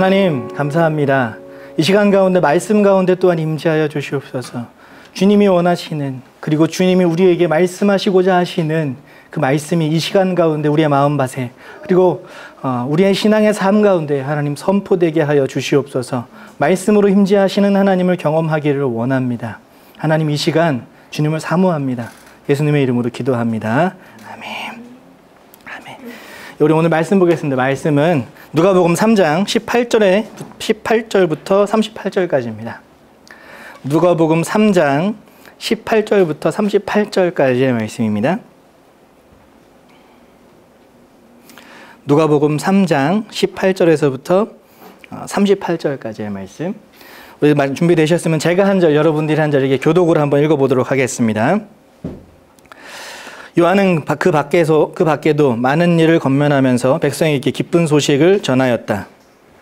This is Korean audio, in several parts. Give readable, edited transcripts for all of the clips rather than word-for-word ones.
하나님 감사합니다. 이 시간 가운데 말씀 가운데 또한 임재하여 주시옵소서. 주님이 원하시는, 그리고 주님이 우리에게 말씀하시고자 하시는 그 말씀이 이 시간 가운데 우리의 마음밭에, 그리고 우리의 신앙의 삶 가운데 하나님 선포되게 하여 주시옵소서. 말씀으로 임재하시는 하나님을 경험하기를 원합니다. 하나님, 이 시간 주님을 사모합니다. 예수님의 이름으로 기도합니다. 아멘. 아멘. 우리 오늘 말씀 보겠습니다. 말씀은 누가복음 3장 18절부터 38절까지입니다. 누가복음 3장 18절부터 38절까지의 말씀입니다. 누가복음 3장 18절에서부터 38절까지의 말씀. 우리 준비되셨으면 제가 한 절, 여러분들이 한 절, 이렇게 교독으로 한번 읽어보도록 하겠습니다. 요한은 그 밖에도 많은 일을 권면하면서 백성에게 기쁜 소식을 전하였다.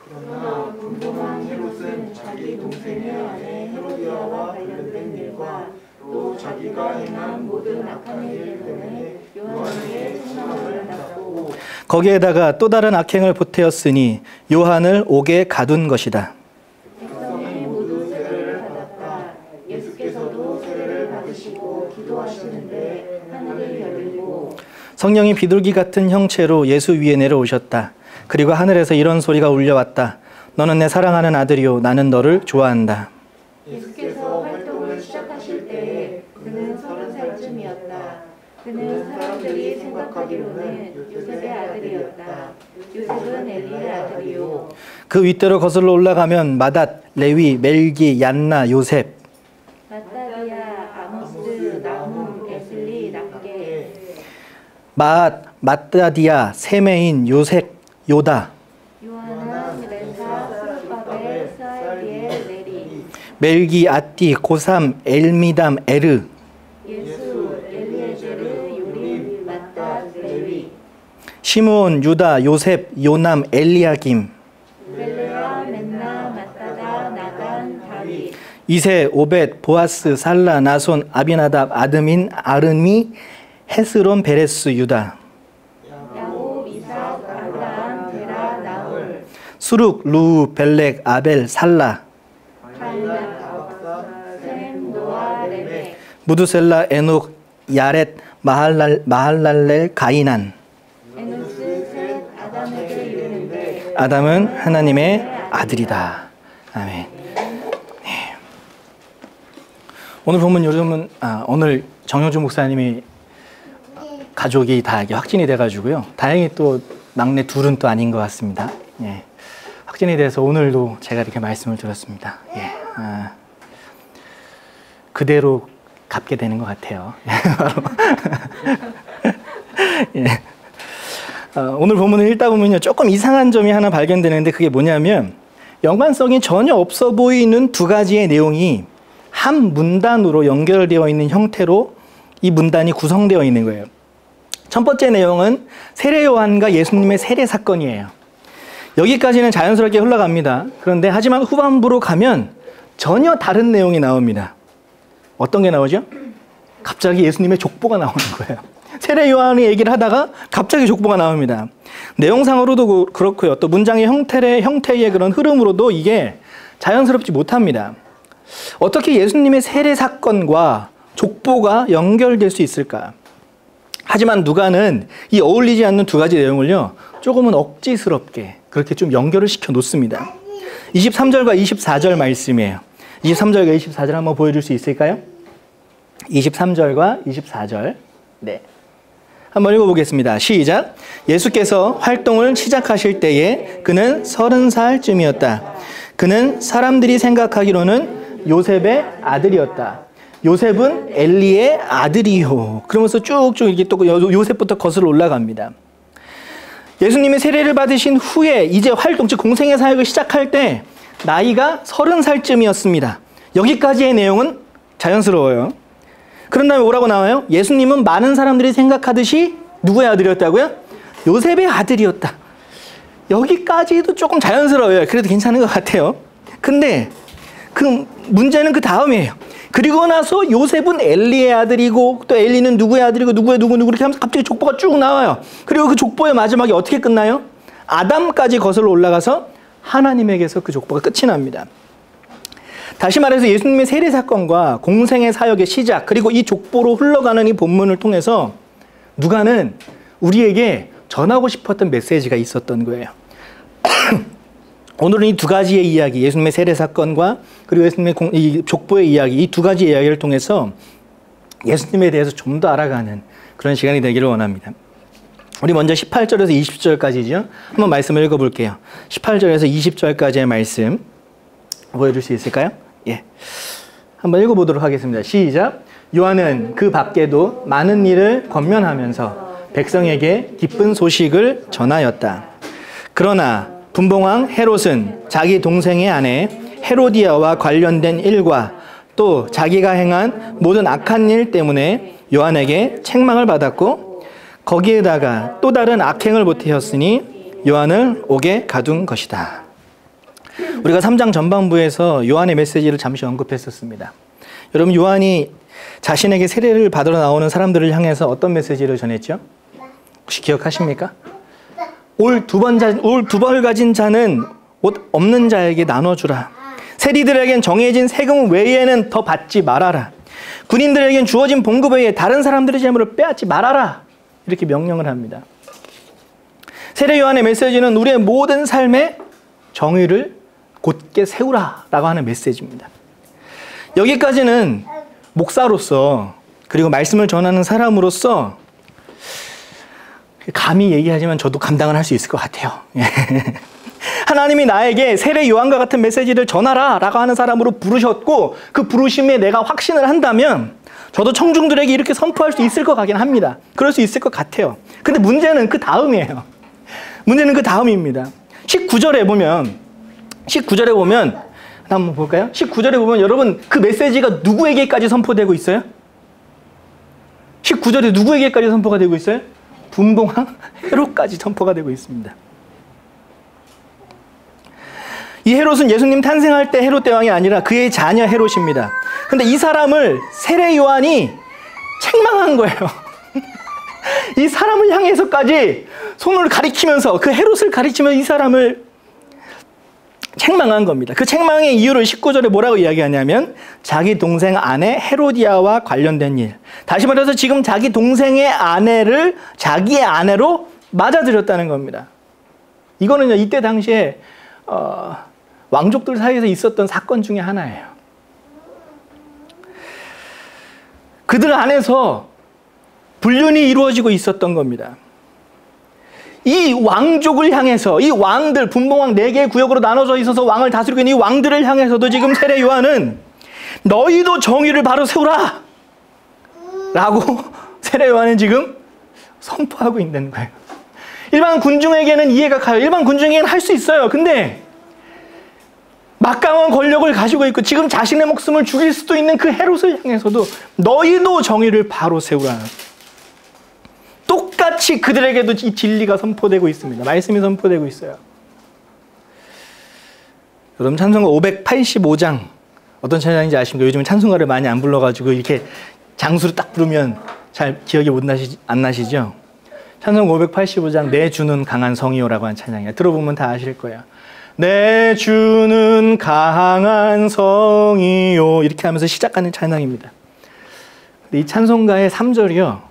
그러나 궁금한 헤롯은 자기 동생의 아내 헤로디아와 관련된 일과 또 자기가 행한 모든 악한 일 때문에 요한에게 책망을 받았고, 거기에다가 또 다른 악행을 보태었으니 요한을 옥에 가둔 것이다. 백성이 모두 세례를 받았다. 예수께서도 세례를 받으시고 기도하시는데 하늘이 열리고 성령이 비둘기 같은 형체로 예수 위에 내려오셨다. 그리고 하늘에서 이런 소리가 울려왔다. 너는 내 사랑하는 아들이요 나는 너를 좋아한다. 예수께서 활동을 시작하실 때에 그는 30살쯤이었다. 그는 사람들이 생각하기로는 요셉의 아들이었다. 요셉은 엘리의 아들이요. 그 윗대로 거슬러 올라가면 마닷, 레위, 멜기, 얀나, 요셉, 마따디아, 아모스, 나훔, 에슬리, 납게, 마앗, 마따디아, 세메인, 요색, 요다, 요하나, 레사, 스룹바벨, 스알디엘, 네리, 멜기, 아띠, 고삼, 엘미담, 에르, 예수, 엘리에제르, 요림, 마따, 레위, 시므온, 유다, 요셉, 요남, 엘리야김, 벨레아, 맨나, 마따다, 나단, 다윗, 이세, 오벳, 보아스, 살라, 나손, 아비나답, 아드민, 아르미, 헤스론, 베레스, 유다, 야곱, 이삭, 아브라함, 데라, 나홀, 수룩, 루, 벨렉, 아벨, 살라, 갈라, 셈, 노아, 레멕, 무두셀라, 에녹, 야렛, 마할랄렐, 가이난. 에노스, 셋, 아담에게 이르는데 아담은 하나님의 아들이다. 아멘. 네. 오늘 보면 요즘은 오늘 정효주 목사님이 가족이 다 확진이 돼가지고요. 다행히 또 막내 둘은 또 아닌 것 같습니다. 예. 확진이 돼서 오늘도 제가 이렇게 말씀을 들었습니다. 예. 그대로 갚게 되는 것 같아요. 예. 오늘 본문을 읽다 보면요, 조금 이상한 점이 하나 발견되는데, 그게 뭐냐면 연관성이 전혀 없어 보이는 두 가지의 내용이 한 문단으로 연결되어 있는 형태로 이 문단이 구성되어 있는 거예요. 첫 번째 내용은 세례 요한과 예수님의 세례 사건이에요. 여기까지는 자연스럽게 흘러갑니다. 그런데 하지만 후반부로 가면 전혀 다른 내용이 나옵니다. 어떤 게 나오죠? 갑자기 예수님의 족보가 나오는 거예요. 세례 요한이 얘기를 하다가 갑자기 족보가 나옵니다. 내용상으로도 그렇고요. 또 문장의 형태의 그런 흐름으로도 이게 자연스럽지 못합니다. 어떻게 예수님의 세례 사건과 족보가 연결될 수 있을까? 하지만 누가는 이 어울리지 않는 두 가지 내용을요, 조금은 억지스럽게 그렇게 좀 연결을 시켜 놓습니다. 23절과 24절 말씀이에요. 23절과 24절 한번 보여줄 수 있을까요? 23절과 24절. 네. 한번 읽어보겠습니다. 시작. 예수께서 활동을 시작하실 때에 그는 30살쯤이었다. 그는 사람들이 생각하기로는 요셉의 아들이었다. 요셉은 엘리의 아들이요. 그러면서 쭉쭉 이렇게 또 요셉부터 거슬러 올라갑니다. 예수님이 세례를 받으신 후에 이제 활동, 즉 공생의 사역을 시작할 때 나이가 30살쯤이었습니다. 여기까지의 내용은 자연스러워요. 그런 다음에 뭐라고 나와요? 예수님은 많은 사람들이 생각하듯이 누구의 아들이었다고요? 요셉의 아들이었다. 여기까지도 조금 자연스러워요. 그래도 괜찮은 것 같아요. 근데 그 문제는 그 다음이에요. 그리고 나서 요셉은 엘리의 아들이고 또 엘리는 누구의 아들이고 누구 이렇게 하면서 갑자기 족보가 쭉 나와요. 그리고 그 족보의 마지막에 어떻게 끝나요? 아담까지 거슬러 올라가서 하나님에게서 그 족보가 끝이 납니다. 다시 말해서 예수님의 세례 사건과 공생의 사역의 시작, 그리고 이 족보로 흘러가는 이 본문을 통해서 누가는 우리에게 전하고 싶었던 메시지가 있었던 거예요. 오늘은 이 두 가지의 이야기, 예수님의 세례 사건과 그리고 예수님의 이 족보의 이야기, 이 두 가지 이야기를 통해서 예수님에 대해서 좀 더 알아가는 그런 시간이 되기를 원합니다. 우리 먼저 18절에서 20절까지죠. 한번 말씀을 읽어볼게요. 18절에서 20절까지의 말씀 보여줄 수 있을까요? 예, 한번 읽어보도록 하겠습니다. 시작. 요한은 그 밖에도 많은 일을 권면하면서 백성에게 기쁜 소식을 전하였다. 그러나 분봉왕 헤롯은 자기 동생의 아내 헤로디아와 관련된 일과 또 자기가 행한 모든 악한 일 때문에 요한에게 책망을 받았고 거기에다가 또 다른 악행을 보태었으니 요한을 옥에 가둔 것이다. 우리가 3장 전반부에서 요한의 메시지를 잠시 언급했었습니다. 여러분, 요한이 자신에게 세례를 받으러 나오는 사람들을 향해서 어떤 메시지를 전했죠? 혹시 기억하십니까? 올 두 벌 가진 자는 옷 없는 자에게 나눠주라. 세리들에겐 정해진 세금 외에는 더 받지 말아라. 군인들에겐 주어진 봉급 외에 다른 사람들의 재물을 빼앗지 말아라. 이렇게 명령을 합니다. 세례 요한의 메시지는 우리의 모든 삶에 정의를 곧게 세우라 라고 하는 메시지입니다. 여기까지는 목사로서 그리고 말씀을 전하는 사람으로서 감히 얘기하지만 저도 감당을 할 수 있을 것 같아요. 하나님이 나에게 세례 요한과 같은 메시지를 전하라 라고 하는 사람으로 부르셨고 그 부르심에 내가 확신을 한다면 저도 청중들에게 이렇게 선포할 수 있을 것 같긴 합니다. 그럴 수 있을 것 같아요. 근데 문제는 그 다음이에요. 문제는 그 다음입니다. 19절에 보면 한번 볼까요? 19절에 보면 여러분 그 메시지가 누구에게까지 선포되고 있어요? 19절에 누구에게까지 선포가 되고 있어요? 분봉왕 헤롯까지 선포가 되고 있습니다. 이 헤롯은 예수님 탄생할 때 헤롯 대왕이 아니라 그의 자녀 헤롯입니다. 근데 이 사람을 세례 요한이 책망한 거예요. 이 사람을 향해서까지 손을 가리키면서 그 헤롯을 가리키면서 이 사람을 책망한 겁니다. 그 책망의 이유를 19절에 뭐라고 이야기하냐면 자기 동생 아내 헤로디아와 관련된 일. 다시 말해서 지금 자기 동생의 아내를 자기의 아내로 맞아들였다는 겁니다. 이거는요, 이때 당시에 왕족들 사이에서 있었던 사건 중에 하나예요. 그들 안에서 불륜이 이루어지고 있었던 겁니다. 이 왕족을 향해서 이 왕들, 분봉왕 4개의 구역으로 나눠져 있어서 왕을 다스리고 있는 이 왕들을 향해서도 지금 세례 요한은 너희도 정의를 바로 세우라 라고 세례 요한은 지금 선포하고 있는 거예요. 일반 군중에게는 이해가 가요. 일반 군중에게는 할 수 있어요. 근데 막강한 권력을 가지고 있고 지금 자신의 목숨을 죽일 수도 있는 그 헤롯을 향해서도 너희도 정의를 바로 세우라. 똑같이 그들에게도 이 진리가 선포되고 있습니다. 말씀이 선포되고 있어요. 여러분, 찬송가 585장 어떤 찬양인지 아십니까? 요즘 찬송가를 많이 안 불러가지고 이렇게 장수를 딱 부르면 잘 기억이 안 나시죠? 찬송가 585장 내 주는 강한 성이요라고 하는 찬양이에요. 들어보면 다 아실 거예요. 내 주는 강한 성이요, 이렇게 하면서 시작하는 찬양입니다. 근데 이 찬송가의 3절이요.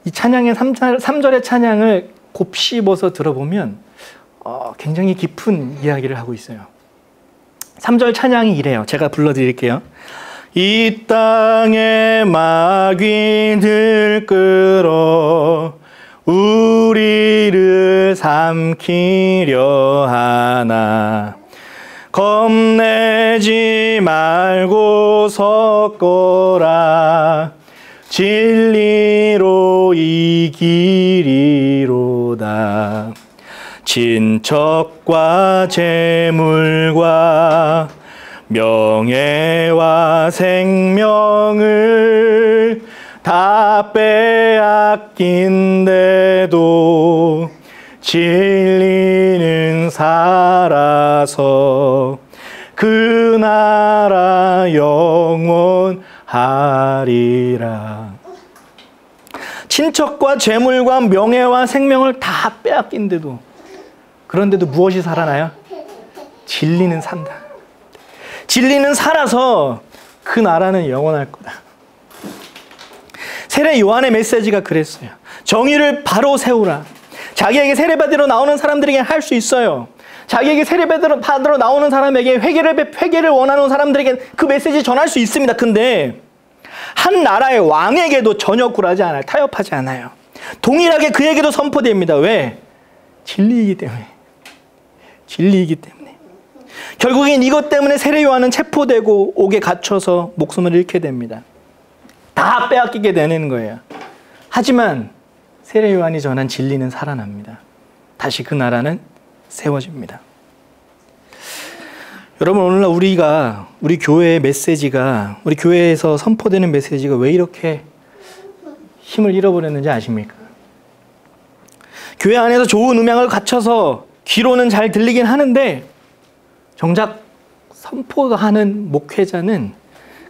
이 찬양의 3절의 찬양을 곱씹어서 들어보면 굉장히 깊은 이야기를 하고 있어요. 3절 찬양이 이래요. 제가 불러드릴게요. 이 땅에 마귀들 끌어 우리를 삼키려 하나 겁내지 말고 섰거라 진리로 이기리로다. 친척과 재물과 명예와 생명을 다 빼앗긴데도 진리는 살아서 그 나라 영원하리라. 친척과 재물과 명예와 생명을 다 빼앗긴데도, 그런데도 무엇이 살아나요? 진리는 산다. 진리는 살아서 그 나라는 영원할 거다. 세례 요한의 메시지가 그랬어요. 정의를 바로 세우라. 자기에게 세례받으러 나오는 사람들에게 할 수 있어요. 자기에게 세례받으러 나오는 사람에게 회개를 원하는 사람들에게 그 메시지 전할 수 있습니다. 근데 한 나라의 왕에게도 전혀 굴하지 않아요. 타협하지 않아요. 동일하게 그에게도 선포됩니다. 왜? 진리이기 때문에. 진리이기 때문에. 결국엔 이것 때문에 세례 요한은 체포되고 옥에 갇혀서 목숨을 잃게 됩니다. 다 빼앗기게 되는 거예요. 하지만 세례 요한이 전한 진리는 살아납니다. 다시 그 나라는 세워집니다. 여러분, 오늘날 우리 교회의 메시지가, 우리 교회에서 선포되는 메시지가 왜 이렇게 힘을 잃어버렸는지 아십니까? 교회 안에서 좋은 음향을 갖춰서 귀로는 잘 들리긴 하는데 정작 선포하는 목회자는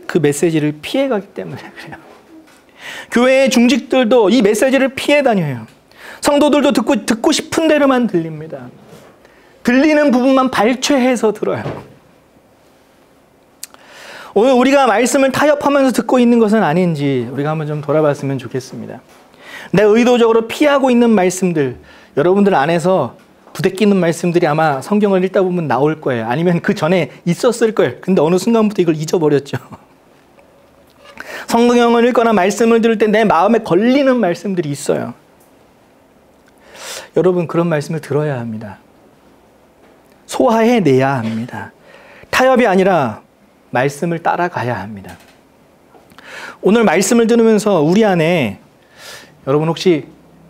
그 메시지를 피해가기 때문에 그래요. 교회의 중직들도 이 메시지를 피해 다녀요. 성도들도 듣고 싶은 대로만 들립니다. 들리는 부분만 발췌해서 들어요. 오늘 우리가 말씀을 타협하면서 듣고 있는 것은 아닌지 우리가 한번 좀 돌아봤으면 좋겠습니다. 내가 의도적으로 피하고 있는 말씀들, 여러분들 안에서 부대끼는 말씀들이 아마 성경을 읽다 보면 나올 거예요. 아니면 그 전에 있었을 거예요. 근데 어느 순간부터 이걸 잊어버렸죠. 성경을 읽거나 말씀을 들을 때 내 마음에 걸리는 말씀들이 있어요. 여러분, 그런 말씀을 들어야 합니다. 소화해내야 합니다. 타협이 아니라 말씀을 따라가야 합니다. 오늘 말씀을 들으면서 우리 안에, 여러분 혹시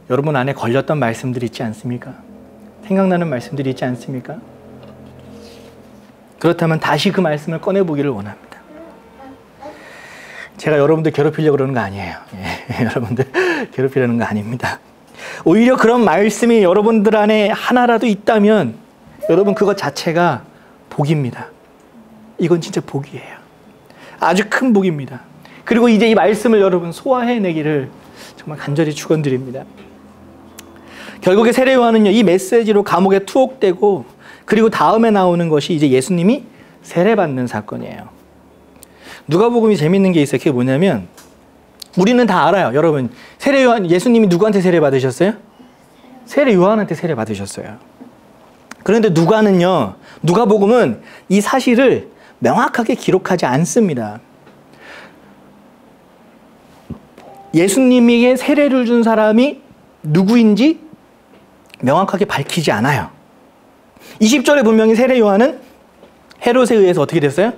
여러분 안에 걸렸던 말씀들이 있지 않습니까? 생각나는 말씀들이 있지 않습니까? 그렇다면 다시 그 말씀을 꺼내보기를 원합니다. 제가 여러분들 괴롭히려고 그러는 거 아니에요. 여러분들 괴롭히려는 거 아닙니다. 오히려 그런 말씀이 여러분들 안에 하나라도 있다면 여러분 그것 자체가 복입니다. 이건 진짜 복이에요. 아주 큰 복입니다. 그리고 이제 이 말씀을 여러분 소화해내기를 정말 간절히 축원드립니다. 결국에 세례 요한은요, 이 메시지로 감옥에 투옥되고 그리고 다음에 나오는 것이 이제 예수님이 세례받는 사건이에요. 누가복음이 재밌는 게 있어요. 그게 뭐냐면 우리는 다 알아요. 여러분, 세례 요한, 예수님이 누구한테 세례 받으셨어요? 세례 요한한테 세례 받으셨어요. 그런데 누가복음은 이 사실을 명확하게 기록하지 않습니다. 예수님에게 세례를 준 사람이 누구인지 명확하게 밝히지 않아요. 20절에 분명히 세례 요한은 헤롯에 의해서 어떻게 됐어요?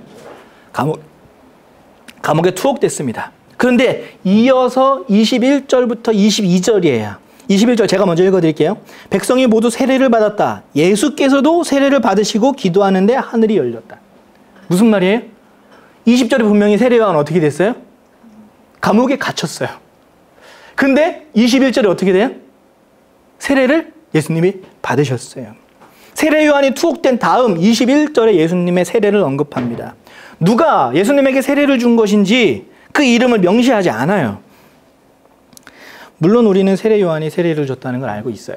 감옥에 투옥됐습니다. 그런데 이어서 21절부터 22절이에요. 21절 제가 먼저 읽어드릴게요. 백성이 모두 세례를 받았다. 예수께서도 세례를 받으시고 기도하는데 하늘이 열렸다. 무슨 말이에요? 20절에 분명히 세례 요한은 어떻게 됐어요? 감옥에 갇혔어요. 근데 21절에 어떻게 돼요? 세례를 예수님이 받으셨어요. 세례 요한이 투옥된 다음 21절에 예수님의 세례를 언급합니다. 누가 예수님에게 세례를 준 것인지 그 이름을 명시하지 않아요. 물론 우리는 세례 요한이 세례를 줬다는 걸 알고 있어요.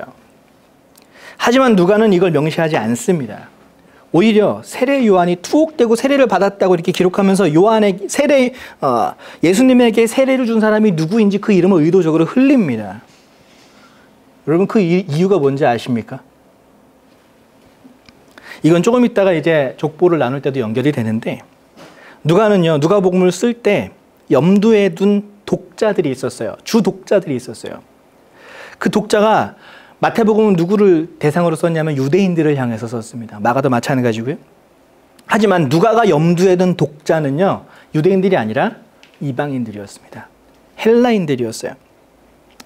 하지만 누가는 이걸 명시하지 않습니다. 오히려 세례 요한이 투옥되고 세례를 받았다고 이렇게 기록하면서 예수님에게 세례를 준 사람이 누구인지 그 이름을 의도적으로 흘립니다. 여러분 그 이유가 뭔지 아십니까? 이건 조금 있다가 이제 족보를 나눌 때도 연결이 되는데 누가복음을 쓸 때 염두에 둔 독자들이 있었어요. 주 독자들이 있었어요. 그 독자가 마태복음은 누구를 대상으로 썼냐면 유대인들을 향해서 썼습니다. 마가도 마찬가지고요. 하지만 누가가 염두에 둔 독자는요, 유대인들이 아니라 이방인들이었습니다. 헬라인들이었어요.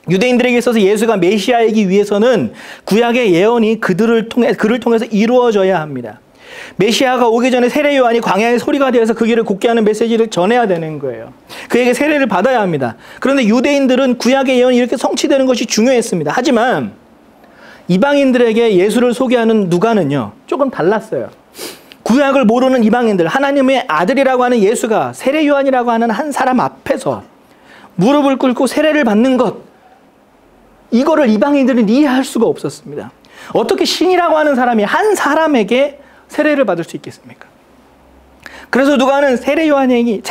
유대인들에게 있어서 예수가 메시아이기 위해서는 구약의 예언이 그를 통해서 이루어져야 합니다. 메시아가 오기 전에 세례 요한이 광야의 소리가 되어서 그 길을 곱게 하는 메시지를 전해야 되는 거예요. 그에게 세례를 받아야 합니다. 그런데 유대인들은 구약의 예언이 이렇게 성취되는 것이 중요했습니다. 하지만 이방인들에게 예수를 소개하는 누가는요, 조금 달랐어요. 구약을 모르는 이방인들, 하나님의 아들이라고 하는 예수가 세례 요한이라고 하는 한 사람 앞에서 무릎을 꿇고 세례를 받는 것, 이거를 이방인들은 이해할 수가 없었습니다. 어떻게 신이라고 하는 사람이 한 사람에게 세례를 받을 수 있겠습니까? 그래서 누가는 세례 요한이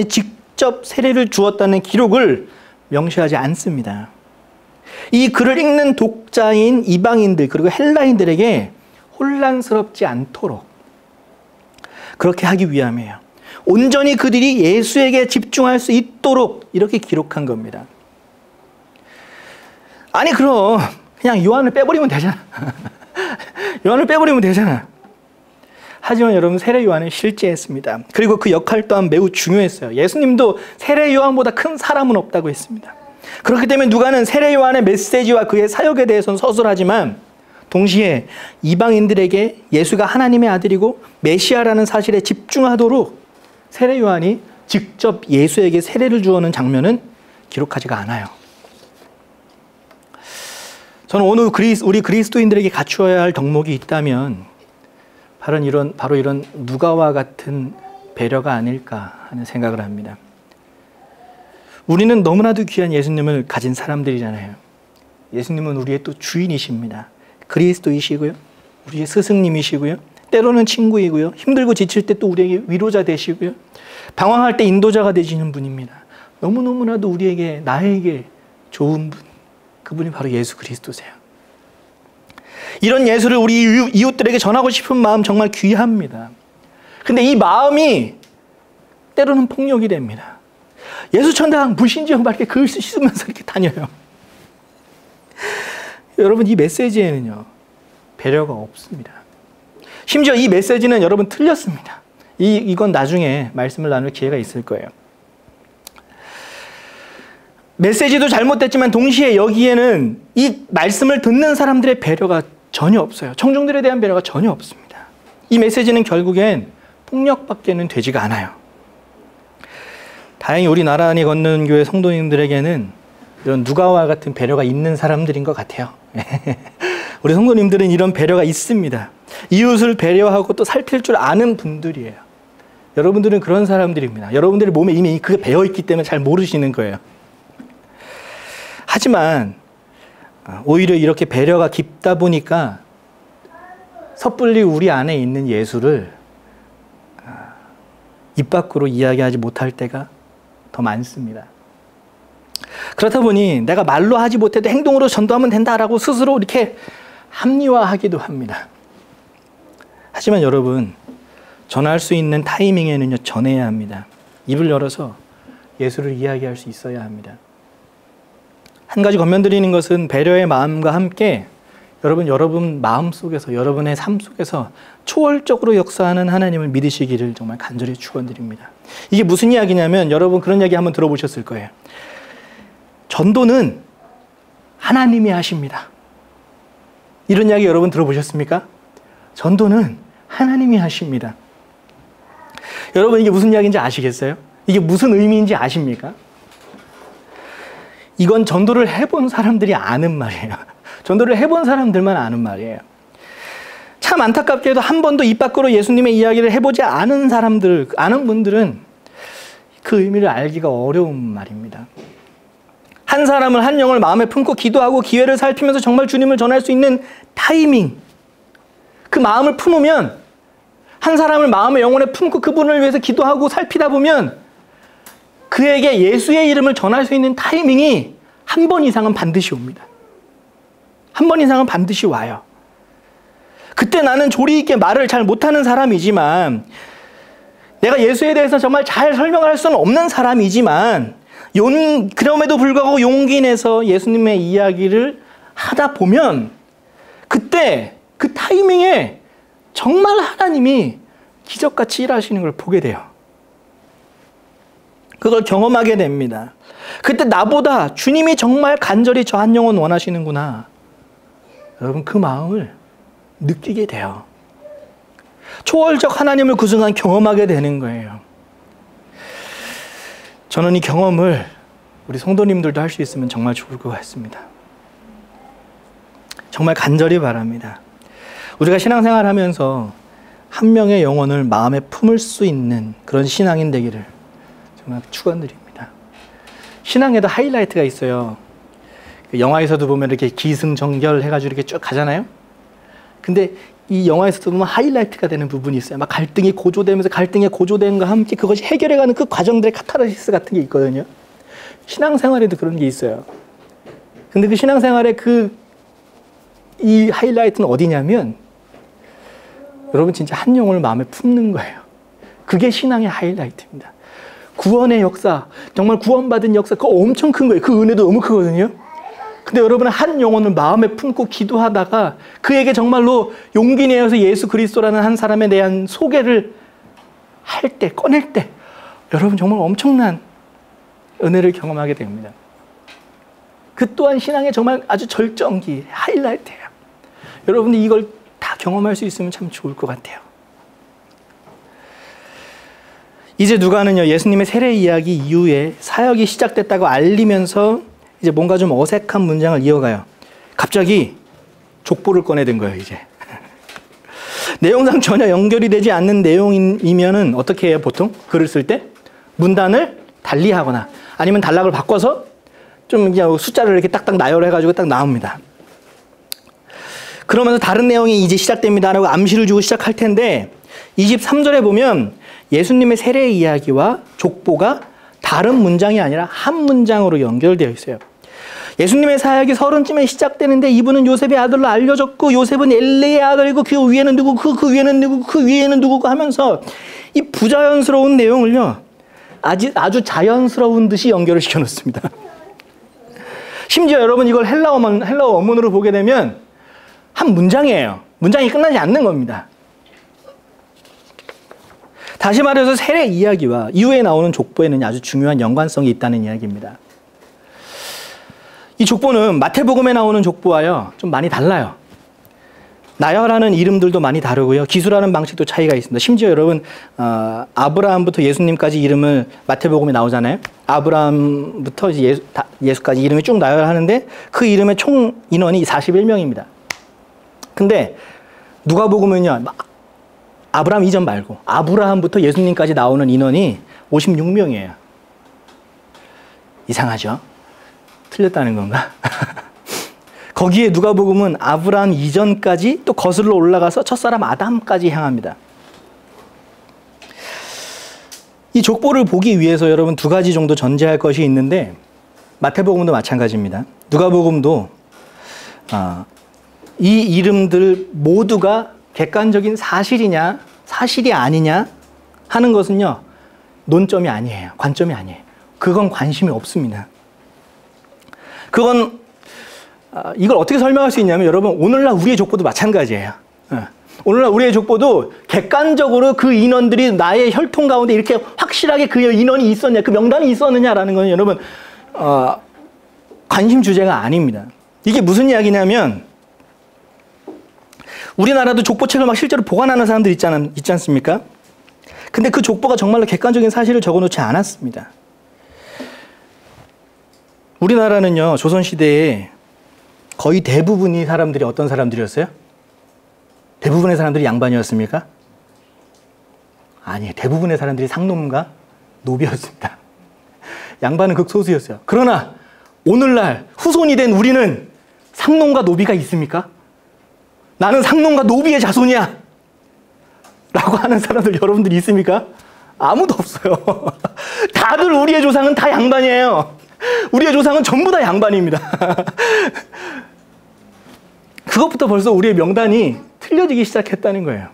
직접 세례를 주었다는 기록을 명시하지 않습니다. 이 글을 읽는 독자인 이방인들 그리고 헬라인들에게 혼란스럽지 않도록 그렇게 하기 위함이에요. 온전히 그들이 예수에게 집중할 수 있도록 이렇게 기록한 겁니다. 아니 그럼 그냥 요한을 빼버리면 되잖아. 요한을 빼버리면 되잖아. 하지만 여러분, 세례 요한은 실제했습니다. 그리고 그 역할 또한 매우 중요했어요. 예수님도 세례 요한보다 큰 사람은 없다고 했습니다. 그렇기 때문에 누가는 세례 요한의 메시지와 그의 사역에 대해서는 서술하지만 동시에 이방인들에게 예수가 하나님의 아들이고 메시아라는 사실에 집중하도록 세례 요한이 직접 예수에게 세례를 주어는 장면은 기록하지가 않아요. 저는 오늘 우리 그리스도인들에게 갖추어야 할 덕목이 있다면 바로 이런 누가와 같은 배려가 아닐까 하는 생각을 합니다. 우리는 너무나도 귀한 예수님을 가진 사람들이잖아요. 예수님은 우리의 또 주인이십니다. 그리스도이시고요, 우리의 스승님이시고요, 때로는 친구이고요, 힘들고 지칠 때 또 우리에게 위로자 되시고요, 방황할 때 인도자가 되시는 분입니다. 너무너무나도 나에게 좋은 분, 그분이 바로 예수 그리스도세요. 이런 예수를 우리 이웃들에게 전하고 싶은 마음 정말 귀합니다. 근데 이 마음이 때로는 폭력이 됩니다. 예수 천당 불신지형 이렇게 글씨 씻으면서 이렇게 다녀요. 여러분, 이 메시지에는요, 배려가 없습니다. 심지어 이 메시지는 여러분 틀렸습니다. 이건 나중에 말씀을 나눌 기회가 있을 거예요. 메시지도 잘못됐지만 동시에 여기에는 이 말씀을 듣는 사람들의 배려가 전혀 없어요. 청중들에 대한 배려가 전혀 없습니다. 이 메시지는 결국엔 폭력밖에는 되지가 않아요. 다행히 우리 나란히 걷는 교회 성도님들에게는 이런 누가와 같은 배려가 있는 사람들인 것 같아요. 우리 성도님들은 이런 배려가 있습니다. 이웃을 배려하고 또 살필 줄 아는 분들이에요. 여러분들은 그런 사람들입니다. 여러분들의 몸에 이미 그게 배어있기 때문에 잘 모르시는 거예요. 하지만 오히려 이렇게 배려가 깊다 보니까 섣불리 우리 안에 있는 예수를 입 밖으로 이야기하지 못할 때가 더 많습니다. 그렇다 보니 내가 말로 하지 못해도 행동으로 전도하면 된다라고 스스로 이렇게 합리화하기도 합니다. 하지만 여러분, 전할 수 있는 타이밍에는요, 전해야 합니다. 입을 열어서 예수를 이야기할 수 있어야 합니다. 한 가지 권면드리는 것은 배려의 마음과 함께 여러분 마음 속에서, 여러분의 삶 속에서 초월적으로 역사하는 하나님을 믿으시기를 정말 간절히 축원드립니다. 이게 무슨 이야기냐면, 여러분 그런 이야기 한번 들어보셨을 거예요. 전도는 하나님이 하십니다. 이런 이야기 여러분 들어보셨습니까? 전도는 하나님이 하십니다. 여러분, 이게 무슨 이야기인지 아시겠어요? 이게 무슨 의미인지 아십니까? 이건 전도를 해본 사람들이 아는 말이에요. 전도를 해본 사람들만 아는 말이에요. 참 안타깝게도 한 번도 입 밖으로 예수님의 이야기를 해보지 않은 사람들, 아는 분들은 그 의미를 알기가 어려운 말입니다. 한 사람을, 한 영을 마음에 품고 기도하고 기회를 살피면서 정말 주님을 전할 수 있는 타이밍, 그 마음을 품으면, 한 사람을 마음의 영혼에 품고 그분을 위해서 기도하고 살피다 보면 그에게 예수의 이름을 전할 수 있는 타이밍이 한 번 이상은 반드시 옵니다. 한 번 이상은 반드시 와요. 그때 나는 조리 있게 말을 잘 못하는 사람이지만, 내가 예수에 대해서 정말 잘 설명할 수는 없는 사람이지만, 그럼에도 불구하고 용기 내서 예수님의 이야기를 하다 보면 그때 그 타이밍에 정말 하나님이 기적같이 일하시는 걸 보게 돼요. 그걸 경험하게 됩니다. 그때 나보다 주님이 정말 간절히 저 한 영혼 원하시는구나, 여러분 그 마음을 느끼게 돼요. 초월적 하나님을 그 순간 경험하게 되는 거예요. 저는 이 경험을 우리 성도님들도 할 수 있으면 정말 좋을 것 같습니다. 정말 간절히 바랍니다. 우리가 신앙생활 하면서 한 명의 영혼을 마음에 품을 수 있는 그런 신앙인 되기를 정말 축원드립니다. 신앙에도 하이라이트가 있어요. 영화에서도 보면 이렇게 기승전결 해가지고 이렇게 쭉 가잖아요. 근데 이 영화에서도 보면 하이라이트가 되는 부분이 있어요. 막 갈등이 고조되면서 갈등의 고조됨과 함께 그것이 해결해가는 그 과정들의 카타르시스 같은 게 있거든요. 신앙생활에도 그런 게 있어요. 근데 그 신앙생활의 이 하이라이트는 어디냐면 여러분 진짜 한 영혼을 마음에 품는 거예요. 그게 신앙의 하이라이트입니다. 구원의 역사, 정말 구원받은 역사, 그거 엄청 큰 거예요. 그 은혜도 너무 크거든요. 근데 여러분은 한 영혼을 마음에 품고 기도하다가 그에게 정말로 용기 내어서 예수 그리스도라는 한 사람에 대한 소개를 할 때, 꺼낼 때 여러분 정말 엄청난 은혜를 경험하게 됩니다. 그 또한 신앙의 정말 아주 절정기, 하이라이트예요. 여러분이 이걸 다 경험할 수 있으면 참 좋을 것 같아요. 이제 누가는요, 예수님의 세례 이야기 이후에 사역이 시작됐다고 알리면서 이제 뭔가 좀 어색한 문장을 이어가요. 갑자기 족보를 꺼내든 거예요, 이제. 내용상 전혀 연결이 되지 않는 내용이면은 어떻게 해요, 보통? 글을 쓸 때? 문단을 달리하거나 아니면 단락을 바꿔서 좀 그냥 숫자를 이렇게 딱딱 나열해가지고 딱 나옵니다. 그러면서 다른 내용이 이제 시작됩니다라고 암시를 주고 시작할 텐데 23절에 보면 예수님의 세례 이야기와 족보가 다른 문장이 아니라 한 문장으로 연결되어 있어요. 예수님의 사역이 30쯤에 시작되는데 이분은 요셉의 아들로 알려졌고 요셉은 엘레의 아들이고 그 위에는 누구고 그 위에는 누구고 그 위에는 누구고 하면서 이 부자연스러운 내용을요 아주 자연스러운 듯이 연결을 시켜놓습니다. 심지어 여러분 이걸 헬라어 원문으로 보게 되면 한 문장이에요. 문장이 끝나지 않는 겁니다. 다시 말해서 세례 이야기와 이후에 나오는 족보에는 아주 중요한 연관성이 있다는 이야기입니다. 이 족보는 마태복음에 나오는 족보와요 좀 많이 달라요. 나열하는 이름들도 많이 다르고요. 기술하는 방식도 차이가 있습니다. 심지어 여러분 아브라함부터 예수님까지 이름을 마태복음에 나오잖아요. 아브라함부터 이제 예수까지 이름이 쭉 나열하는데 그 이름의 총 인원이 41명입니다. 근데 누가복음은요. 아브라함 이전 말고 아브라함부터 예수님까지 나오는 인원이 56명이에요. 이상하죠? 틀렸다는 건가? 거기에 누가복음은 아브라함 이전까지 또 거슬러 올라가서 첫사람 아담까지 향합니다. 이 족보를 보기 위해서 여러분 두 가지 정도 전제할 것이 있는데 마태복음도 마찬가지입니다. 누가복음도 이 이름들 모두가 객관적인 사실이냐 사실이 아니냐 하는 것은요 논점이 아니에요. 관점이 아니에요. 그건 관심이 없습니다. 그건 이걸 어떻게 설명할 수 있냐면 여러분 오늘날 우리의 족보도 마찬가지예요. 오늘날 우리의 족보도 객관적으로 그 인원들이 나의 혈통 가운데 이렇게 확실하게 그 인원이 있었냐 그 명단이 있었느냐라는 건 여러분 관심 주제가 아닙니다. 이게 무슨 이야기냐면 우리나라도 족보책을 막 실제로 보관하는 사람들 있지 않습니까? 근데 그 족보가 정말로 객관적인 사실을 적어놓지 않았습니다. 우리나라는요 조선시대에 거의 대부분의 사람들이 어떤 사람들이었어요? 대부분의 사람들이 양반이었습니까? 아니에요. 대부분의 사람들이 상놈과 노비였습니다. 양반은 극소수였어요. 그러나 오늘날 후손이 된 우리는 상놈과 노비가 있습니까? 나는 상놈과 노비의 자손이야 라고 하는 사람들 여러분들이 있습니까? 아무도 없어요. 다들 우리의 조상은 다 양반이에요. 우리의 조상은 전부 다 양반입니다. 그것부터 벌써 우리의 명단이 틀려지기 시작했다는 거예요.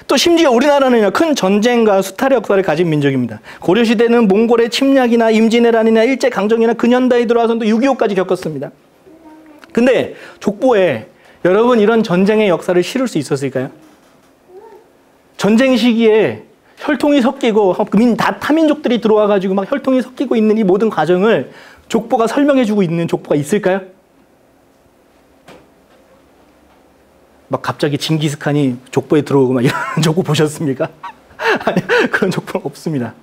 또 심지어 우리나라는요, 큰 전쟁과 수탈의 역사를 가진 민족입니다. 고려시대는 몽골의 침략이나 임진왜란이나 일제강점기나 근현대에 들어와서 또 6.25까지 겪었습니다. 근데 족보에 여러분 이런 전쟁의 역사를 실을 수 있었을까요? 전쟁 시기에 혈통이 섞이고 타민족들이 들어와가지고 막 혈통이 섞이고 있는 이 모든 과정을 족보가 설명해주고 있는 족보가 있을까요? 막 갑자기 징기스칸이 족보에 들어오고 막 이런 족보 보셨습니까? 아니, 그런 족보는 없습니다.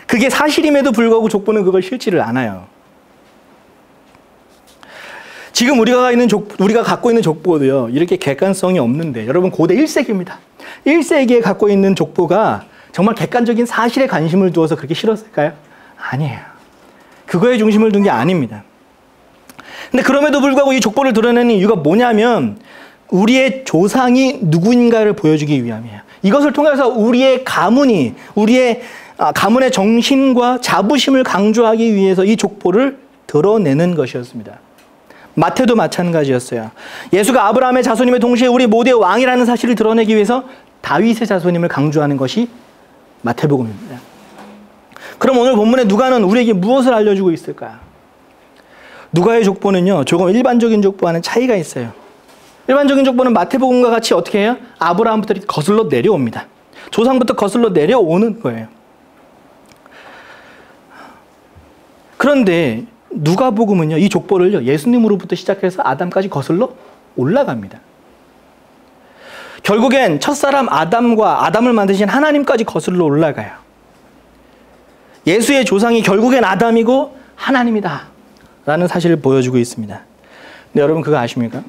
그게 사실임에도 불구하고 족보는 그걸 실지를 않아요. 지금 우리가 갖고 있는 족보도요, 이렇게 객관성이 없는데, 여러분 고대 1세기입니다. 1세기에 갖고 있는 족보가 정말 객관적인 사실에 관심을 두어서 그렇게 실었을까요? 아니에요. 그거에 중심을 둔 게 아닙니다. 근데 그럼에도 불구하고 이 족보를 드러내는 이유가 뭐냐면 우리의 조상이 누구인가를 보여주기 위함이에요. 이것을 통해서 우리의 가문의 정신과 자부심을 강조하기 위해서 이 족보를 드러내는 것이었습니다. 마태도 마찬가지였어요. 예수가 아브라함의 자손임에 동시에 우리 모두의 왕이라는 사실을 드러내기 위해서 다윗의 자손임을 강조하는 것이 마태복음입니다. 그럼 오늘 본문의 누가는 우리에게 무엇을 알려주고 있을까요? 누가의 족보는요, 조금 일반적인 족보와는 차이가 있어요. 일반적인 족보는 마태복음과 같이 어떻게 해요? 아브라함부터 이렇게 거슬러 내려옵니다. 조상부터 거슬러 내려오는 거예요. 그런데 누가복음은요, 이 족보를요, 예수님으로부터 시작해서 아담까지 거슬러 올라갑니다. 결국엔 첫사람 아담과 아담을 만드신 하나님까지 거슬러 올라가요. 예수의 조상이 결국엔 아담이고 하나님이다 라는 사실을 보여주고 있습니다. 근데 여러분 그거 아십니까?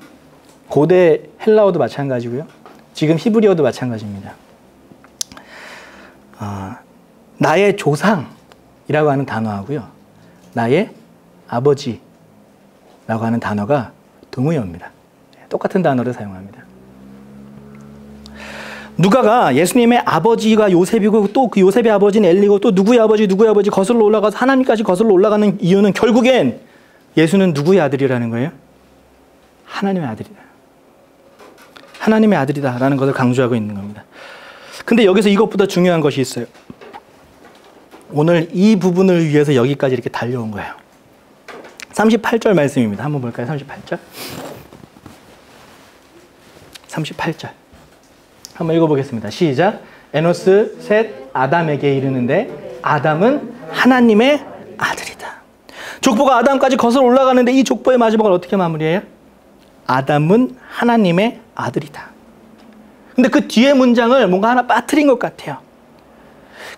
고대 헬라어도 마찬가지고요. 지금 히브리어도 마찬가지입니다. 나의 조상이라고 하는 단어하고요. 나의 아버지라고 하는 단어가 동의어입니다. 똑같은 단어를 사용합니다. 누가가 예수님의 아버지가 요셉이고 또 그 요셉의 아버지는 엘리고 또 누구의 아버지 거슬러 올라가서 하나님까지 거슬러 올라가는 이유는 결국엔 예수는 누구의 아들이라는 거예요? 하나님의 아들이다. 하나님의 아들이다라는 것을 강조하고 있는 겁니다. 근데 여기서 이것보다 중요한 것이 있어요. 오늘 이 부분을 위해서 여기까지 이렇게 달려온 거예요. 38절 말씀입니다. 한번 볼까요? 38절. 38절. 한번 읽어보겠습니다. 시작. 에노스 셋 아담에게 이르는데 아담은 하나님의 아들이다. 족보가 아담까지 거슬러 올라가는데 이 족보의 마지막을 어떻게 마무리해요? 아담은 하나님의 아들이다. 근데 그 뒤에 문장을 뭔가 하나 빠뜨린 것 같아요.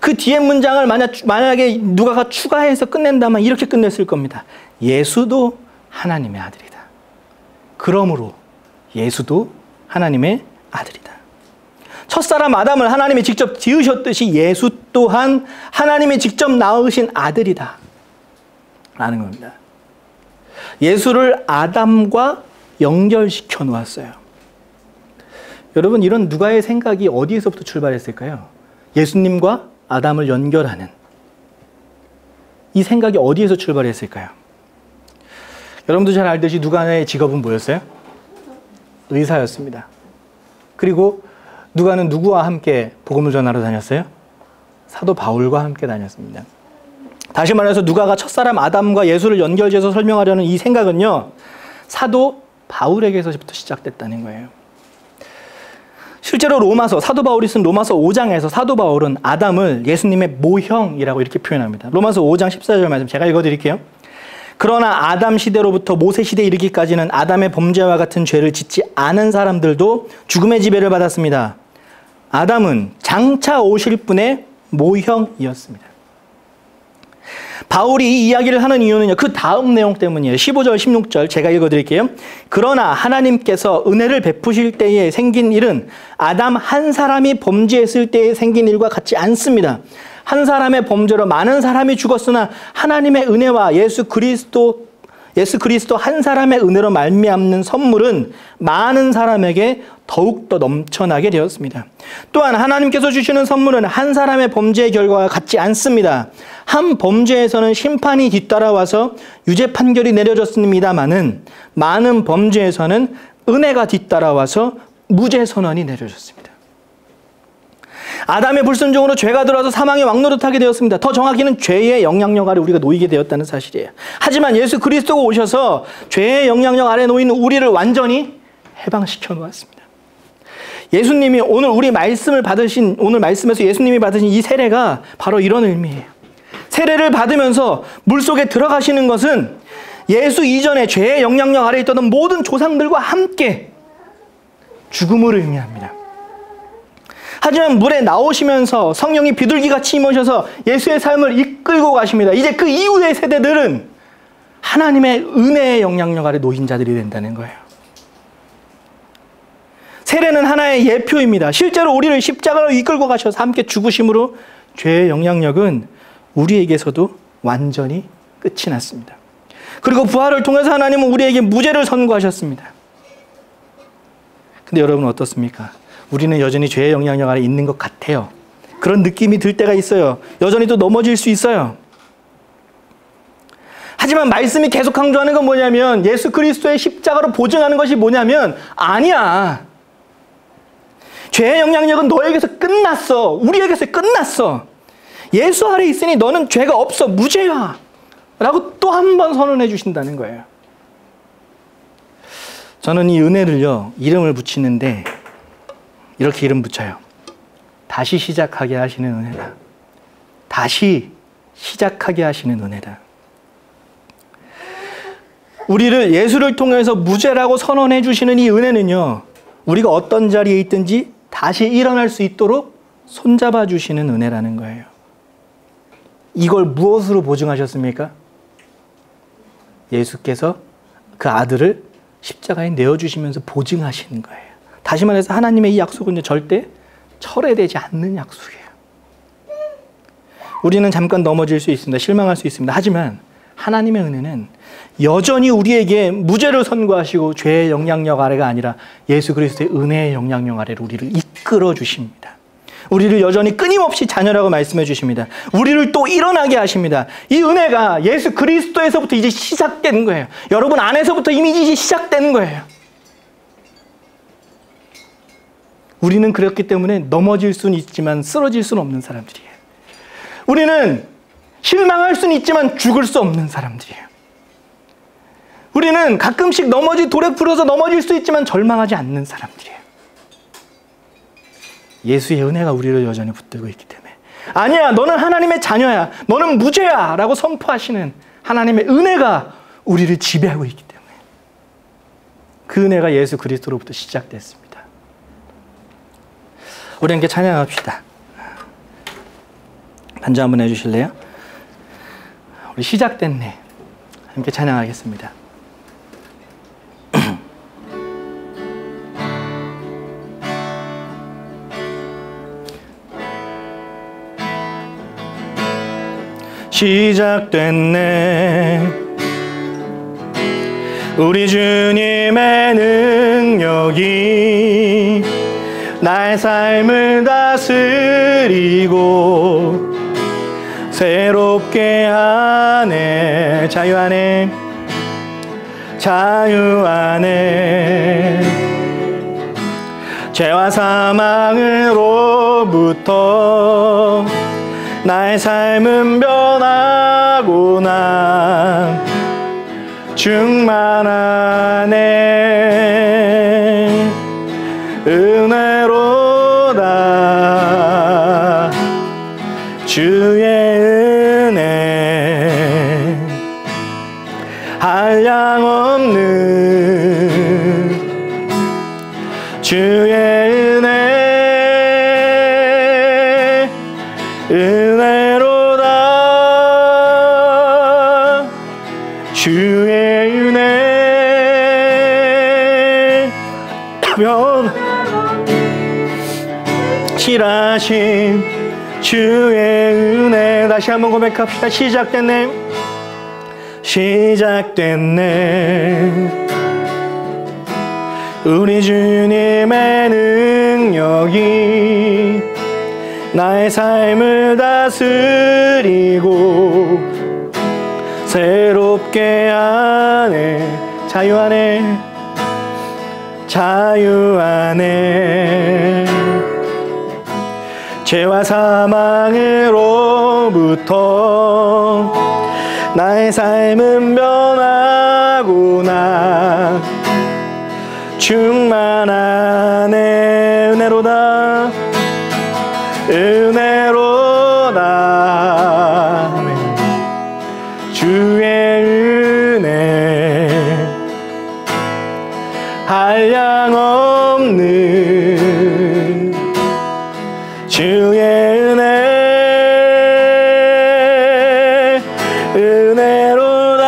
그 뒤에 문장을 만약에 누가가 추가해서 끝낸다면 이렇게 끝냈을 겁니다. 예수도 하나님의 아들이다. 그러므로 예수도 하나님의 아들이다. 첫사람 아담을 하나님이 직접 지으셨듯이 예수 또한 하나님이 직접 낳으신 아들이다 라는 겁니다. 예수를 아담과 연결시켜 놓았어요. 여러분, 이런 누가의 생각이 어디에서부터 출발했을까요? 예수님과 아담을 연결하는 이 생각이 어디에서 출발했을까요? 여러분도 잘 알듯이 누가의 직업은 뭐였어요? 의사였습니다. 그리고 누가는 누구와 함께 복음을 전하러 다녔어요? 사도 바울과 함께 다녔습니다. 다시 말해서 누가가 첫사람 아담과 예수를 연결지어서 설명하려는 이 생각은요, 사도 바울에게서부터 시작됐다는 거예요. 실제로 사도 바울이 쓴 로마서 5장에서 사도 바울은 아담을 예수님의 모형이라고 이렇게 표현합니다. 로마서 5장 14절 말씀 제가 읽어드릴게요. 그러나 아담 시대로부터 모세 시대에 이르기까지는 아담의 범죄와 같은 죄를 짓지 않은 사람들도 죽음의 지배를 받았습니다. 아담은 장차 오실 분의 모형이었습니다. 바울이 이 이야기를 하는 이유는요, 그 다음 내용 때문이에요. 15절, 16절 제가 읽어드릴게요. 그러나 하나님께서 은혜를 베푸실 때에 생긴 일은 아담 한 사람이 범죄했을 때에 생긴 일과 같지 않습니다. 한 사람의 범죄로 많은 사람이 죽었으나 하나님의 은혜와 예수 그리스도 한 사람의 은혜로 말미암는 선물은 많은 사람에게 더욱더 넘쳐나게 되었습니다. 또한 하나님께서 주시는 선물은 한 사람의 범죄의 결과와 같지 않습니다. 한 범죄에서는 심판이 뒤따라와서 유죄 판결이 내려졌습니다마는 많은 범죄에서는 은혜가 뒤따라와서 무죄 선언이 내려졌습니다. 아담의 불순종으로 죄가 들어와서 사망의 왕노릇하게 되었습니다. 더 정확히는 죄의 영향력 아래 우리가 놓이게 되었다는 사실이에요. 하지만 예수 그리스도가 오셔서 죄의 영향력 아래 놓인 우리를 완전히 해방시켜 놓았습니다. 예수님이 오늘 오늘 말씀에서 예수님이 받으신 이 세례가 바로 이런 의미예요. 세례를 받으면서 물속에 들어가시는 것은 예수 이전에 죄의 영향력 아래 있던 모든 조상들과 함께 죽음을 의미합니다. 하지만 물에 나오시면서 성령이 비둘기같이 임하셔서 예수의 삶을 이끌고 가십니다. 이제 그 이후의 세대들은 하나님의 은혜의 영향력 아래 놓인 자들이 된다는 거예요. 세례는 하나의 예표입니다. 실제로 우리를 십자가로 이끌고 가셔서 함께 죽으심으로 죄의 영향력은 우리에게서도 완전히 끝이 났습니다. 그리고 부활을 통해서 하나님은 우리에게 무죄를 선고하셨습니다. 근데 여러분 어떻습니까? 우리는 여전히 죄의 영향력 아래 있는 것 같아요. 그런 느낌이 들 때가 있어요. 여전히 또 넘어질 수 있어요. 하지만 말씀이 계속 강조하는 건 뭐냐면 예수 그리스도의 십자가로 보증하는 것이 뭐냐면 아니야. 죄의 영향력은 너에게서 끝났어. 우리에게서 끝났어. 예수 아래 있으니 너는 죄가 없어. 무죄야. 라고 또 한 번 선언해 주신다는 거예요. 저는 이 은혜를요, 이름을 붙이는데 이렇게 이름 붙여요. 다시 시작하게 하시는 은혜다. 다시 시작하게 하시는 은혜다. 우리를 예수를 통해서 무죄라고 선언해 주시는 이 은혜는요, 우리가 어떤 자리에 있든지 다시 일어날 수 있도록 손잡아 주시는 은혜라는 거예요. 이걸 무엇으로 보증하셨습니까? 예수께서 그 아들을 십자가에 내어주시면서 보증하시는 거예요. 다시 말해서 하나님의 이 약속은 절대 철회되지 않는 약속이에요. 우리는 잠깐 넘어질 수 있습니다. 실망할 수 있습니다. 하지만 하나님의 은혜는 여전히 우리에게 무죄를 선고하시고 죄의 영향력 아래가 아니라 예수 그리스도의 은혜의 영향력 아래로 우리를 이끌어 주십니다. 우리를 여전히 끊임없이 자녀라고 말씀해 주십니다. 우리를 또 일어나게 하십니다. 이 은혜가 예수 그리스도에서부터 이제 시작되는 거예요. 여러분 안에서부터 이미 이제 시작되는 거예요. 우리는 그렇기 때문에 넘어질 수는 있지만 쓰러질 수는 없는 사람들이에요. 우리는 실망할 수는 있지만 죽을 수 없는 사람들이에요. 우리는 가끔씩 돌에 풀어서 넘어질 수 있지만 절망하지 않는 사람들이에요. 예수의 은혜가 우리를 여전히 붙들고 있기 때문에 아니야, 너는 하나님의 자녀야, 너는 무죄야 라고 선포하시는 하나님의 은혜가 우리를 지배하고 있기 때문에 그 은혜가 예수 그리스도로부터 시작됐습니다. 우리 함께 찬양합시다. 반주 한번 해주실래요? 우리 시작됐네. 함께 찬양하겠습니다. 시작됐네. 우리 주님의 능력이 나의 삶을 다스리고 새롭게 하네. 자유 안에, 자유 안에 죄와 사망으로부터 나의 삶은 변하구나. 충만하네. 은혜로다. 주의 은혜 한량없는 주의 은혜 은혜로다. 주의 은혜 실하신 주의 은혜. 다시 한번 고백합시다. 시작됐네. 시작됐네. 우리 주님의 능력이 나의 삶을 다스리고 새롭게 하네. 자유 안에, 자유 안에 죄와 사망으로부터 나의 삶은 변하구나. 충만하네. 은혜로다. 은혜로다. 주의 은혜 한량없는 주의 은혜 은혜로다.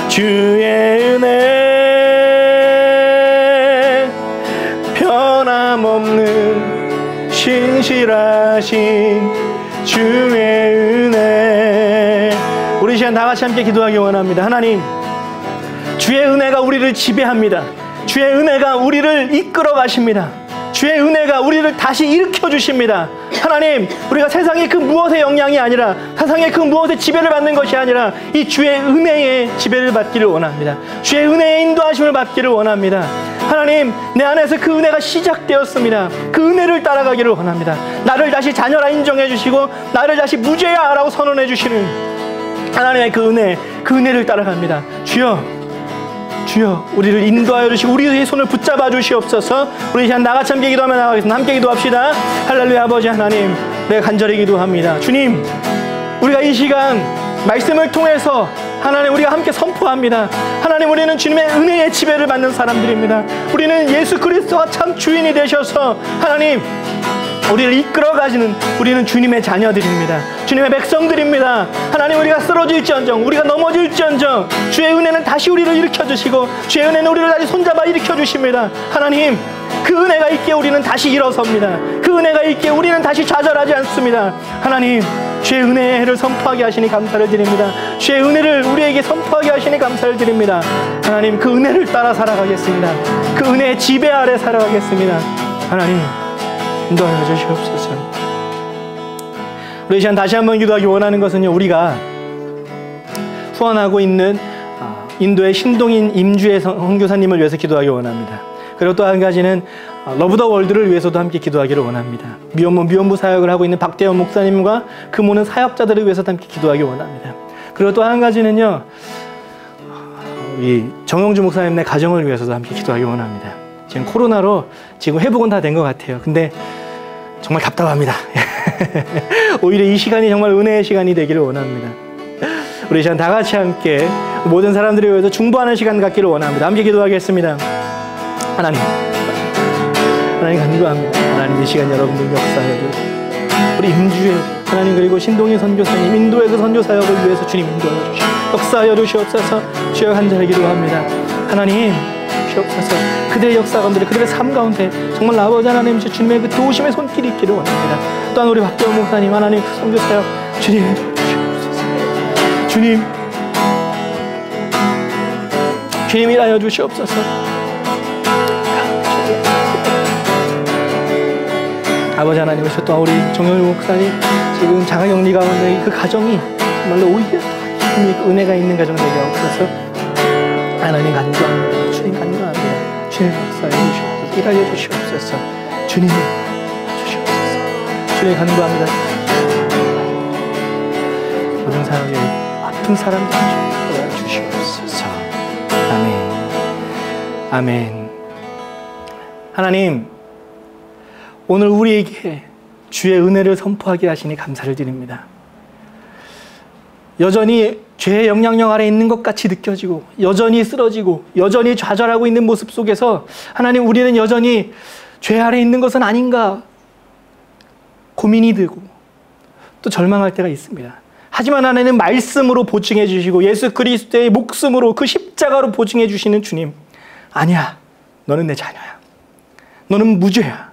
주의 은혜 변함없는 신실하신 주의 은혜 우리 시간 다 같이 함께 기도하기 원합니다. 하나님, 주의 은혜가 우리를 지배합니다. 주의 은혜가 우리를 이끌어 가십니다. 주의 은혜가 우리를 다시 일으켜 주십니다. 하나님, 우리가 세상의 그 무엇의 영향이 아니라, 세상의 그 무엇의 지배를 받는 것이 아니라 이 주의 은혜의 지배를 받기를 원합니다. 주의 은혜의 인도하심을 받기를 원합니다. 하나님, 내 안에서 그 은혜가 시작되었습니다. 그 은혜를 따라가기를 원합니다. 나를 다시 자녀라 인정해 주시고 나를 다시 무죄야 라고 선언해 주시는 하나님의 그 은혜를 따라갑니다. 주여, 우리를 인도하여 주시고 우리의 손을 붙잡아 주시옵소서. 우리 시간 나같이 함께 기도하며 나가겠습니다. 함께 기도합시다. 할렐루야. 아버지 하나님, 내가 간절히 기도합니다. 주님, 우리가 이 시간 말씀을 통해서 하나님, 우리가 함께 선포합니다. 하나님, 우리는 주님의 은혜의 지배를 받는 사람들입니다. 우리는 예수 그리스도가 참 주인이 되셔서 하나님, 우리를 이끌어 가시는 우리는 주님의 자녀들입니다. 주님의 백성들입니다. 하나님, 우리가 쓰러질지언정, 우리가 넘어질지언정 주의 은혜는 다시 우리를 일으켜 주시고 주의 은혜는 우리를 다시 손잡아 일으켜 주십니다. 하나님, 그 은혜가 있기에 우리는 다시 일어섭니다. 그 은혜가 있기에 우리는 다시 좌절하지 않습니다. 하나님, 주의 은혜를 선포하게 하시니 감사를 드립니다. 주의 은혜를 우리에게 선포하게 하시니 감사를 드립니다. 하나님, 그 은혜를 따라 살아가겠습니다. 그 은혜의 지배 아래 살아가겠습니다. 하나님, 인도하여 주시옵소서. 우리 시간 다시 한번 기도하기 원하는 것은요, 우리가 후원하고 있는 인도의 신동인 임주의 선교사님을 위해서 기도하기 원합니다. 그리고 또 한 가지는 러브 더 월드를 위해서도 함께 기도하기를 원합니다. 미혼모 사역을 하고 있는 박대원 목사님과 그 모든 사역자들을 위해서도 함께 기도하기 원합니다. 그리고 또 한 가지는요, 우리 정영주 목사님의 가정을 위해서도 함께 기도하기 원합니다. 지금 코로나로 지금 회복은 다 된 것 같아요. 근데 정말 답답합니다. 오히려 이 시간이 정말 은혜의 시간이 되기를 원합니다. 우리 시간 다 같이 함께 모든 사람들을 위해서 중보하는 시간 갖기를 원합니다. 함께 기도하겠습니다. 하나님 간구합니다. 하나님, 이 시간 여러분들 역사해 주시고 우리 임주의 하나님, 그리고 신동희 선교사님, 인도의 그 선교 사역을 위해서 주님 인도하여 주시고 역사하여 주시옵소서. 주여, 간절히 기도합니다. 하나님, 주옵소서. 그들의 역사 가운데, 그들의 삶 가운데 정말 아버지 하나님, 주님의 그 도우심의 손길이 있기를 원합니다. 또한 우리 박대원 목사님, 하나님, 그 선교 사역 주님 주시옵소서. 주님 일하여 주시옵소서. 아버지 하나님, 또 우리 정영주 목사님 지금 자가격리 가운데 그 가정이 정말로 오히려 은혜가 있는 가정 되게 하옵소서. 하나님 간구합니다. 주님 간구합니다. 주님 역사해 주시옵소서. 일하여 주시옵소서. 주님 주시옵소서. 주님 간구합니다. 모든 사람에게 아픈 사람들 주시옵소서. 아멘. 하나님, 오늘 우리에게 주의 은혜를 선포하게 하시니 감사를 드립니다. 여전히 죄의 영향력 아래 있는 것 같이 느껴지고, 여전히 쓰러지고, 여전히 좌절하고 있는 모습 속에서 하나님, 우리는 여전히 죄 아래 있는 것은 아닌가 고민이 들고 또 절망할 때가 있습니다. 하지만 하나님, 말씀으로 보증해 주시고 예수 그리스도의 목숨으로 그 십자가로 보증해 주시는 주님, 아니야, 너는 내 자녀야, 너는 무죄야,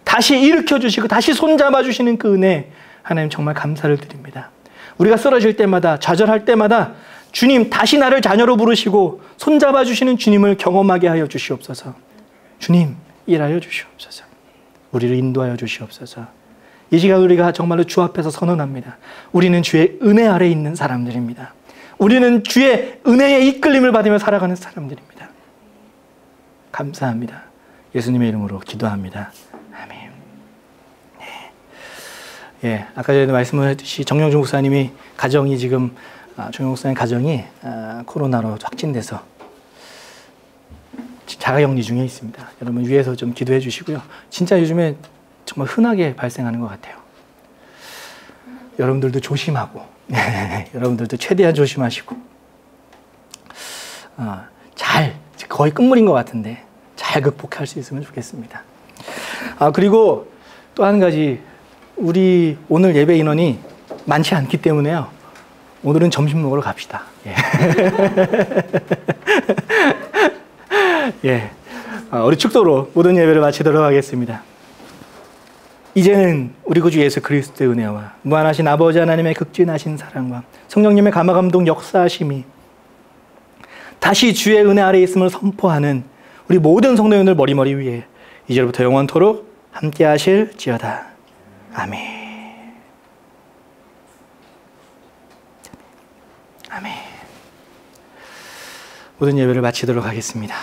다시 일으켜 주시고 다시 손잡아 주시는 그 은혜, 하나님 정말 감사를 드립니다. 우리가 쓰러질 때마다, 좌절할 때마다 주님 다시 나를 자녀로 부르시고 손잡아 주시는 주님을 경험하게 하여 주시옵소서. 주님, 일하여 주시옵소서. 우리를 인도하여 주시옵소서. 이 시간 우리가 정말로 주 앞에서 선언합니다. 우리는 주의 은혜 아래 있는 사람들입니다. 우리는 주의 은혜의 이끌림을 받으며 살아가는 사람들입니다. 감사합니다. 예수님의 이름으로 기도합니다. 아멘. 예, 아까 전에 말씀하셨듯이 정영주 목사님이 가정이 지금 정영주 목사님 가정이 코로나로 확진돼서 자가격리 중에 있습니다. 여러분 위에서 좀 기도해 주시고요. 진짜 요즘에 정말 흔하게 발생하는 것 같아요. 여러분들도 조심하고, 여러분들도 최대한 조심하시고, 거의 끝물인 것 같은데 잘 극복할 수 있으면 좋겠습니다. 그리고 또 한 가지, 우리 오늘 예배 인원이 많지 않기 때문에요. 오늘은 점심 먹으러 갑시다. 예. 예. 우리 축도로 모든 예배를 마치도록 하겠습니다. 이제는 우리 구주 예수 그리스도의 은혜와 무한하신 아버지 하나님의 극진하신 사랑과 성령님의 감화감동 역사하심이 다시 주의 은혜 아래에 있음을 선포하는 우리 모든 성도님들 머리머리 위에 이제부터 영원토록 함께 하실지어다. 아멘. 아멘. 모든 예배를 마치도록 하겠습니다.